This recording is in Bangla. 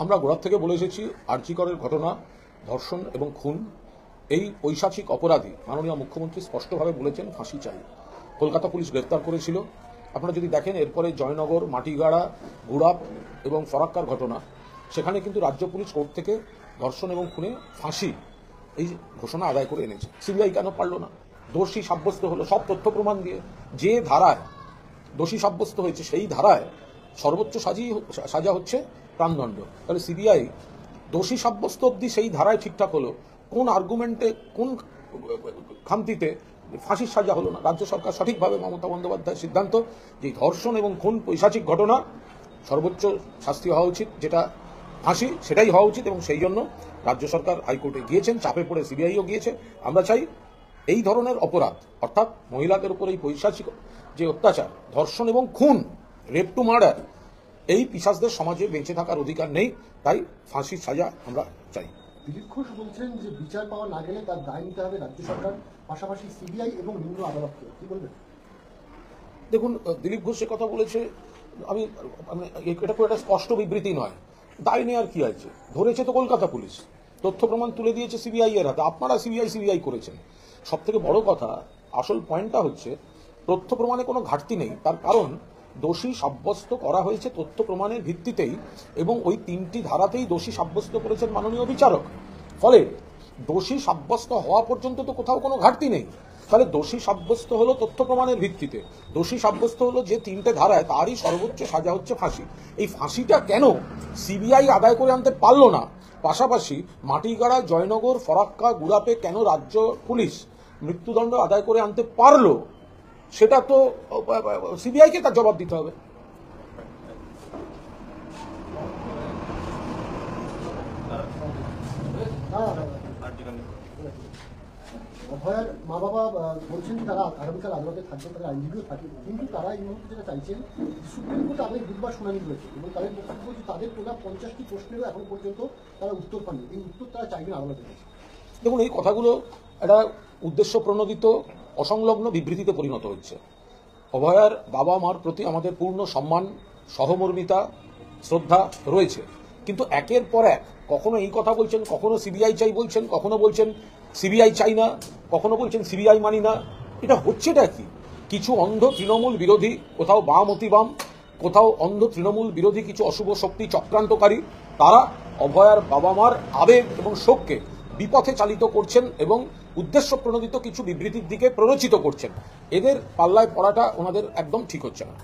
আমরা গোড়ার থেকে বলে এসেছি আরজি করের ঘটনা, ধর্ষণ এবং খুন, এই পৈশাচিক অপরাধী মাননীয় মুখ্যমন্ত্রী স্পষ্টভাবে বলেছেন ফাঁসি চাই। কলকাতা পুলিশ গ্রেপ্তার করেছিল। আপনারা যদি দেখেন এরপরে জয়নগর, মাটিগাড়া, গুড়াপ এবং ফরাক্কার ঘটনা, সেখানে কিন্তু রাজ্য পুলিশ কোর্ট থেকে ধর্ষণ এবং খুনে ফাঁসি এই ঘোষণা আদায় করে এনেছে। সিবিআই কেন পারল না? দোষী সাব্যস্ত হলো সব তথ্য প্রমাণ দিয়ে। যে ধারায় দোষী সাব্যস্ত হয়েছে সেই ধারায় সর্বোচ্চ সাজা হচ্ছে প্রাণদণ্ড। তাহলে সিবিআই দোষী সাব্যস্ত অব্দি সেই ধারায় ঠিকঠাক হলো, কোন আর্গুমেন্টে, কোন খামতিতে ফাঁসির সাজা হলো না? রাজ্য সরকার সঠিকভাবে, মমতা বন্দ্যোপাধ্যায়ের সিদ্ধান্ত যে ধর্ষণ এবং খুন পৈশাচিক ঘটনা সর্বোচ্চ শাস্তি হওয়া উচিত, যেটা ফাঁসি, সেটাই হওয়া উচিত, এবং সেই জন্য রাজ্য সরকার হাইকোর্টে গিয়েছেন, চাপে পড়ে সিবিআইও গিয়েছে। আমরা চাই এই ধরনের অপরাধ, অর্থাৎ মহিলাদের উপর এই পৈশাচিক যে অত্যাচার, ধর্ষণ এবং খুন, রেপ টু মার্ডার, এই পিশাচদের সমাজে বেঁচে থাকার অধিকার নেই। তাই ফাঁসির সাজা আমরা চাই। দিলীপ ঘোষ বলছেন যে বিচার পাওয়া না গেলে তার দায় নিতে হবে রাজ্য সরকার, পাশাপাশি সিবিআই এবং নিম্ন আদালতকে। কি বলবেন? দেখুন, দিলীপ ঘোষ কথা বলেছে, এটা খুব একটা স্পষ্ট বিবৃতি নয়। দায় নেওয়ার কি আছে? ধরেছে তো কলকাতা পুলিশ, তথ্য প্রমাণ তুলে দিয়েছে সিবিআই এর হাতে। আপনারা সিবিআই করেছেন। সব থেকে বড় কথা, আসল পয়েন্টটা হচ্ছে তথ্য প্রমাণে কোনো ঘাটতি নেই। তার কারণ দোষী সাব্যস্ত করা হয়েছে তথ্য প্রমাণের ভিত্তিতেই, এবং ওই তিনটি ধারাতেই দোষী সাব্যস্ত করেছেন মাননীয় বিচারক। ফলে দোষী সাব্যস্ত হওয়া পর্যন্ত তো কোথাও কোনো ঘাটতি নেই। তাহলে দোষী সাব্যস্ত হলো তথ্য প্রমাণের ভিত্তিতে, দোষী সাব্যস্ত হলো যে তিনটে ধারায়, তারই সর্বোচ্চ সাজা হচ্ছে ফাঁসি। এই ফাঁসিটা কেন সিবিআই আদায় করে আনতে পারলো না? পাশাপাশি মাটিগাড়া, জয়নগর, ফরাক্কা, গুড়াপে কেন রাজ্য পুলিশ মৃত্যুদণ্ড আদায় করে আনতে পারলো? সেটা তো সিবিআইকে তার জবাব দিতে হবে। অভয়ার মা বাবা বলছেন তারা আগামীকাল আদালতে থাকবেন, তাদের আইনজীবীও থাকে, কিন্তু তারা এই মুহূর্তে যেটা চাইছেন, সুপ্রিম কোর্ট আগে বুধবার শুনানি রয়েছে এবং তাদের বক্তব্য যে তাদের তোলা 50টি প্রশ্নেরও এখন পর্যন্ত তারা উত্তর পাননি। এই উত্তর তারা চাইবেন আদালতে। দেখুন, এই কথাগুলো একটা উদ্দেশ্য প্রণোদিত অসংলগ্ন বিবৃতিতে পরিণত হচ্ছে। অভয়ার বাবা মার প্রতি আমাদের পূর্ণ সম্মান, সহমর্মিতা, শ্রদ্ধা রয়েছে, কিন্তু একের পর এক কখনো এই কথা বলছেন, কখনো সিবিআই চাই বলছেন, কখনো বলছেন সিবিআই চাই না, কখনো বলছেন সিবিআই মানি না। এটা হচ্ছেটা কি? কিছু অন্ধ তৃণমূল বিরোধী, কোথাও বাম অতিবাম, কোথাও অন্ধ তৃণমূল বিরোধী কিছু অশুভ শক্তি, চক্রান্তকারী, তারা অভয়ার বাবা মার আবেগ এবং শোককে বিপথে চালিত করছেন এবং উদ্দেশ্য প্রণোদিত কিছু বিবৃতির দিকে প্ররোচিত করছেন। এদের পাল্লায় পড়াটা ওনাদের একদম ঠিক হচ্ছে না।